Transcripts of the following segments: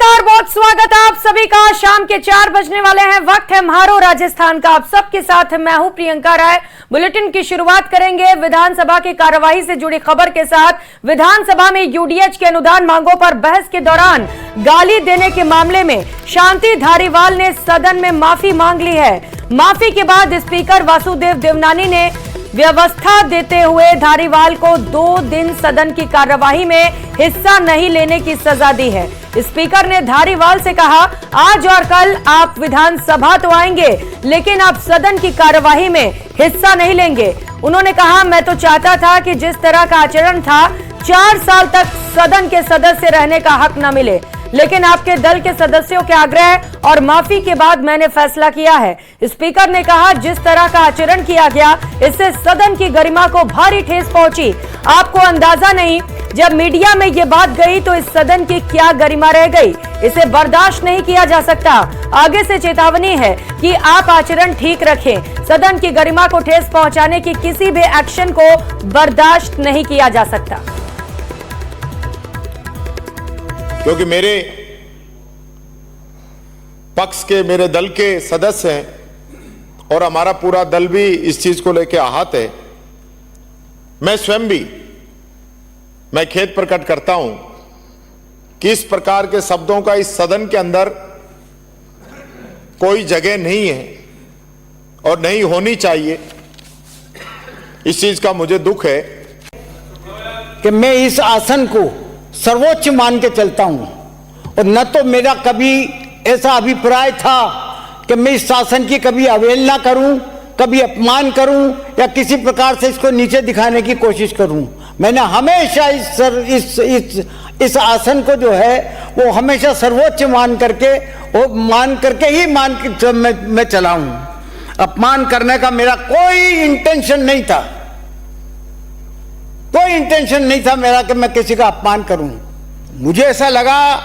नमस्कार, बहुत स्वागत है आप सभी का। शाम के 4 बजने वाले हैं, वक्त है म्हारो राजस्थान का। आप सबके साथ मैं हूं प्रियंका राय। बुलेटिन की शुरुआत करेंगे विधानसभा की कार्यवाही से जुड़ी खबर के साथ। विधानसभा में यूडीएच के अनुदान मांगों पर बहस के दौरान गाली देने के मामले में शांति धारीवाल ने सदन में माफी मांग ली है। माफी के बाद स्पीकर वासुदेव देवनानी ने व्यवस्था देते हुए धारीवाल को 2 दिन सदन की कार्यवाही में हिस्सा नहीं लेने की सजा दी है। स्पीकर ने धारीवाल से कहा, आज और कल आप विधानसभा तो आएंगे, लेकिन आप सदन की कार्यवाही में हिस्सा नहीं लेंगे। उन्होंने कहा, मैं तो चाहता था कि जिस तरह का आचरण था 4 साल तक सदन के सदस्य रहने का हक न मिले, लेकिन आपके दल के सदस्यों के आग्रह और माफी के बाद मैंने फैसला किया है। स्पीकर ने कहा, जिस तरह का आचरण किया गया इससे सदन की गरिमा को भारी ठेस पहुंची। आपको अंदाजा नहीं, जब मीडिया में ये बात गई तो इस सदन की क्या गरिमा रह गई। इसे बर्दाश्त नहीं किया जा सकता। आगे से चेतावनी है कि आप आचरण ठीक रखें। सदन की गरिमा को ठेस पहुंचाने की किसी भी एक्शन को बर्दाश्त नहीं किया जा सकता। क्योंकि मेरे पक्ष के मेरे दल के सदस्य हैं और हमारा पूरा दल भी इस चीज को लेकर आहत है। मैं स्वयं भी खेद प्रकट करता हूं कि इस प्रकार के शब्दों का इस सदन के अंदर कोई जगह नहीं है और नहीं होनी चाहिए। इस चीज का मुझे दुख है कि मैं इस आसन को सर्वोच्च मान के चलता हूं और न तो मेरा कभी ऐसा अभिप्राय था कि मैं इस शासन की कभी अवहेलना करूं, कभी अपमान करूं या किसी प्रकार से इसको नीचे दिखाने की कोशिश करूं। मैंने हमेशा इस आसन को जो है वो हमेशा सर्वोच्च मान करके ही मैं चला हूं। अपमान करने का मेरा कोई इंटेंशन नहीं था, कोई इंटेंशन नहीं था मेरा कि मैं किसी का अपमान करूं। मुझे ऐसा लगा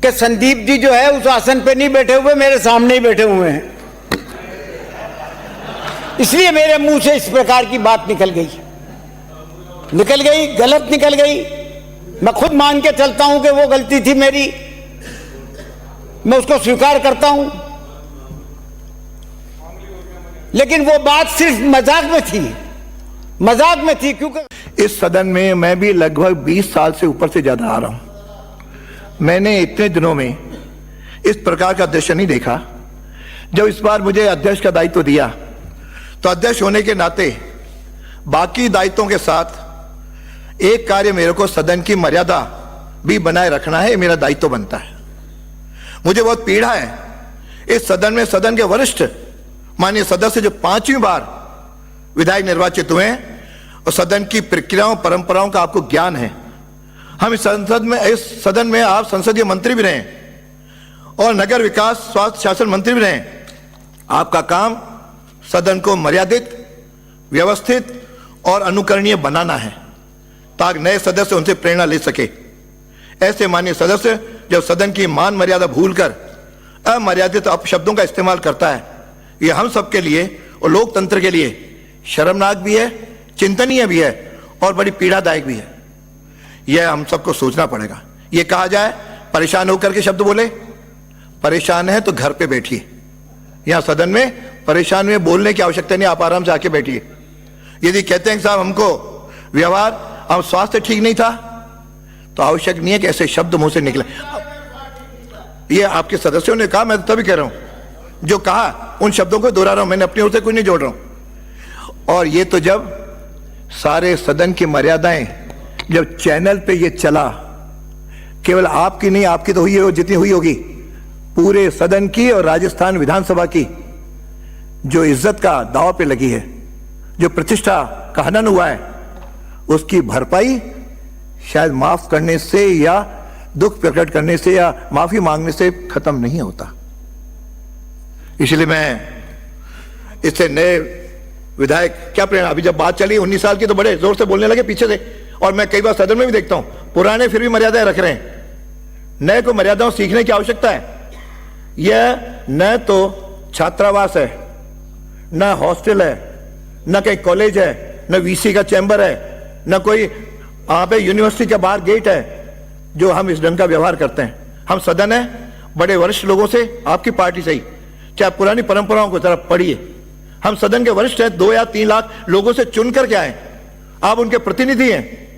कि संदीप जी जो है उस आसन पे नहीं बैठे हुए, मेरे सामने ही बैठे हुए हैं, इसलिए मेरे मुंह से इस प्रकार की बात निकल गई, गलत निकल गई। मैं खुद मान के चलता हूं कि वो गलती थी मेरी, मैं उसको स्वीकार करता हूं, लेकिन वो बात सिर्फ मजाक में थी क्योंकि इस सदन में मैं भी लगभग 20 साल से ऊपर से ज्यादा आ रहा हूं। मैंने इतने दिनों में इस प्रकार का दृश्य नहीं देखा। जब इस बार मुझे अध्यक्ष का दायित्व दिया तो अध्यक्ष होने के नाते बाकी दायित्वों के साथ एक कार्य मेरे को सदन की मर्यादा भी बनाए रखना है, मेरा दायित्व बनता है। मुझे बहुत पीड़ा है इस सदन में सदन के वरिष्ठ माननीय सदस्य जो 5वीं बार विधायक निर्वाचित हुए हैं और सदन की प्रक्रियाओं परंपराओं का आपको ज्ञान है। हम इस सदन में आप संसदीय मंत्री भी रहे और नगर विकास स्वास्थ्य शासन मंत्री भी रहे। आपका काम सदन को मर्यादित, व्यवस्थित और अनुकरणीय बनाना है ताकि नए सदस्य उनसे प्रेरणा ले सके। ऐसे माननीय सदस्य जब सदन की मान मर्यादा भूलकर अमर्यादित अपशब्दों का इस्तेमाल करता है, यह हम सबके लिए और लोकतंत्र के लिए शर्मनाक भी है, चिंतनीय भी है और बड़ी पीड़ादायक भी है। यह हम सबको सोचना पड़ेगा। यह कहा जाए परेशान होकर के शब्द बोले, परेशान है तो घर पे बैठिए। यहां सदन में परेशान में बोलने की आवश्यकता नहीं, आप आराम से आके बैठिए। यदि कहते हैं कि साहब हमको व्यवहार और स्वास्थ्य ठीक नहीं था, तो आवश्यक नहीं है कि ऐसे शब्द मुंह से निकले। ये आपके सदस्यों ने कहा, मैं तभी कह रहा हूं, जो कहा उन शब्दों को दोहरा रहा हूं, मैंने अपनी ओर से कुछ नहीं जोड़ रहा हूं। और ये तो जब सारे सदन की मर्यादाएं जब चैनल पे ये चला, केवल आपकी नहीं, आपकी तो हुई है जितनी हुई होगी, पूरे सदन की और राजस्थान विधानसभा की जो इज्जत का दांव पे लगी है, जो प्रतिष्ठा का हनन हुआ है, उसकी भरपाई शायद माफ करने से या दुख प्रकट करने से या माफी मांगने से खत्म नहीं होता। इसलिए मैं इससे नए विधायक क्या प्रेरणा, अभी जब बात चली 19 साल की तो बड़े जोर से बोलने लगे पीछे से, और मैं कई बार सदन में भी देखता हूं पुराने फिर भी मर्यादाएं रख रहे हैं। नए को मर्यादाओं सीखने की आवश्यकता है। यह न तो छात्रावास है, न हॉस्टल है, न कहीं कॉलेज है, न वीसी का चैम्बर है, न कोई वहां पे यूनिवर्सिटी के बाहर गेट है जो हम इस ढंग का व्यवहार करते हैं। हम सदन है, बड़े वरिष्ठ लोगों से, आपकी पार्टी से ही, चाहे पुरानी परंपराओं को तरफ पढ़िए, हम सदन के वरिष्ठ हैं, 2 या 3 लाख लोगों से चुनकर के आए, आप उनके प्रतिनिधि हैं।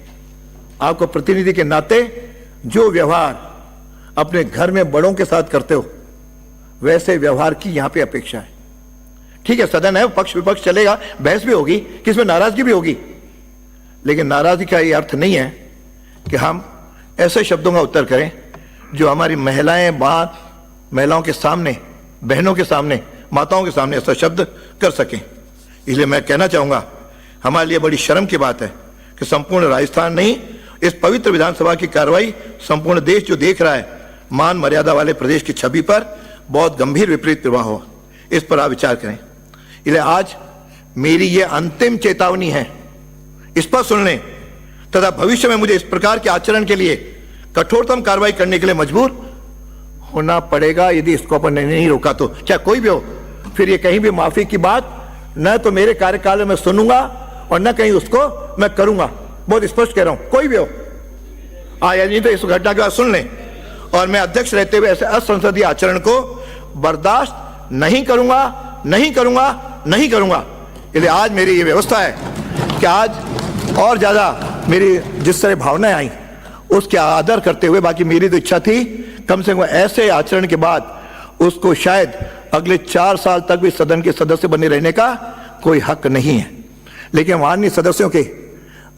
आपको प्रतिनिधि के नाते जो व्यवहार अपने घर में बड़ों के साथ करते हो, वैसे व्यवहार की यहां पे अपेक्षा है। ठीक है, सदन है, पक्ष विपक्ष चलेगा, बहस भी होगी, किसमें नाराजगी भी होगी, लेकिन नाराजगी का यह अर्थ नहीं है कि हम ऐसे शब्दों का उत्तर करें जो हमारी महिलाओं के सामने, बहनों के सामने, माताओं के सामने ऐसा शब्द कर सकें। इसलिए मैं कहना चाहूंगा, हमारे लिए बड़ी शर्म की बात है कि संपूर्ण राजस्थान नहीं, इस पवित्र विधानसभा की कार्रवाई संपूर्ण देश जो देख रहा है, मान मर्यादा वाले प्रदेश की छवि पर बहुत गंभीर विपरीत प्रभाव हो, इस पर आप विचार करें। इसलिए आज मेरी ये अंतिम चेतावनी है, इस पर सुन लें, तथा भविष्य में मुझे इस प्रकार के आचरण के लिए कठोरतम कार्रवाई करने के लिए मजबूर होना पड़ेगा यदि इसको अपन ने नहीं रोका तो, चाहे कोई भी हो। फिर ये कहीं भी माफी की बात न तो मेरे कार्यकाल में मैं सुनूंगा और न कहीं उसको मैं करूंगा, बहुत स्पष्ट कह रहा हूं, कोई भी हो। या नहीं तो इस घटना के बाद सुन लें, और मैं अध्यक्ष रहते हुए ऐसे असंसदीय आचरण को बर्दाश्त नहीं करूंगा, नहीं करूंगा, नहीं करूंगा। इसलिए आज मेरी ये व्यवस्था है कि आज और ज्यादा मेरी जिस तरह भावनाएं आई उसके आदर करते हुए, बाकी मेरी तो इच्छा थी कम से कम ऐसे आचरण के बाद उसको शायद अगले 4 साल तक भी सदन के सदस्य बने रहने का कोई हक नहीं है। लेकिन माननीय सदस्यों के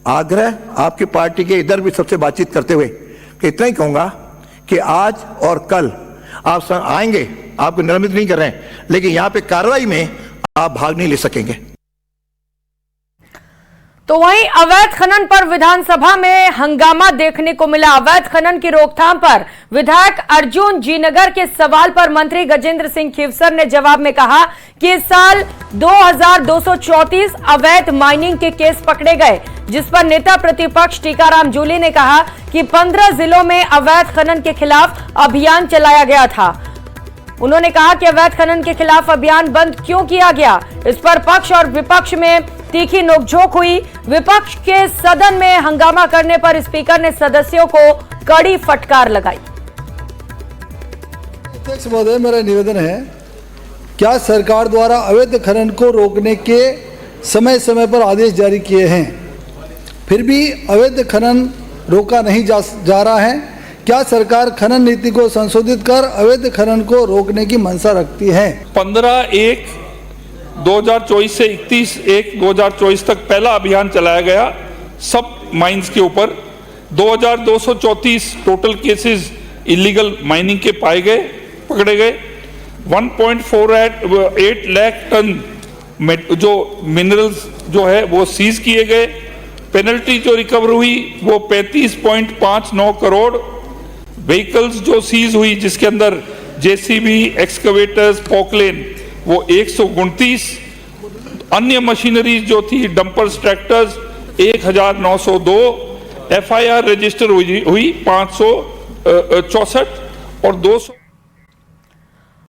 आग्रह, आपकी पार्टी के इधर भी सबसे बातचीत करते हुए कि इतना ही कहूंगा कि आज और कल आप आएंगे, आपको निलंबित नहीं कर रहे हैं, लेकिन यहां पे कार्रवाई में आप भाग नहीं ले सकेंगे। तो वहीं अवैध खनन पर विधानसभा में हंगामा देखने को मिला। अवैध खनन की रोकथाम पर विधायक अर्जुन जीनगर के सवाल पर मंत्री गजेंद्र सिंह खीवसर ने जवाब में कहा कि इस साल 2234 अवैध माइनिंग के केस पकड़े गए, जिस पर नेता प्रतिपक्ष टीकाराम जूली ने कहा कि 15 जिलों में अवैध खनन के खिलाफ अभियान चलाया गया था। उन्होंने कहा कि अवैध खनन के खिलाफ अभियान बंद क्यों किया गया, इस पर पक्ष और विपक्ष में तीखी नोकझोंक हुई। विपक्ष के सदन में हंगामा करने पर स्पीकर ने सदस्यों को कड़ी फटकार लगाई। अध्यक्ष महोदय, मेरा निवेदन है, क्या सरकार द्वारा अवैध खनन को रोकने के समय समय पर आदेश जारी किए हैं, फिर भी अवैध खनन रोका नहीं जा रहा है? क्या सरकार खनन नीति को संशोधित कर अवैध खनन को रोकने की मंशा रखती है? 15/1/2024 से 31/1/2024 तक पहला अभियान चलाया गया सब माइंस के ऊपर। 2234 टोटल केसेस इलीगल माइनिंग के पाए गए, पकड़े गए। 1.48 लाख टन जो मिनरल्स जो है वो सीज किए गए। पेनल्टी जो रिकवर हुई वो 35.59 करोड़। व्हीकल्स जो सीज हुई जिसके अंदर जेसीबी, एक्सकवेटर्स, पोकलेन, वो 129। अन्य मशीनरीज जो थी, डंपर्स, ट्रैक्टर्स 1902। FIR रजिस्टर हुई 564 और 200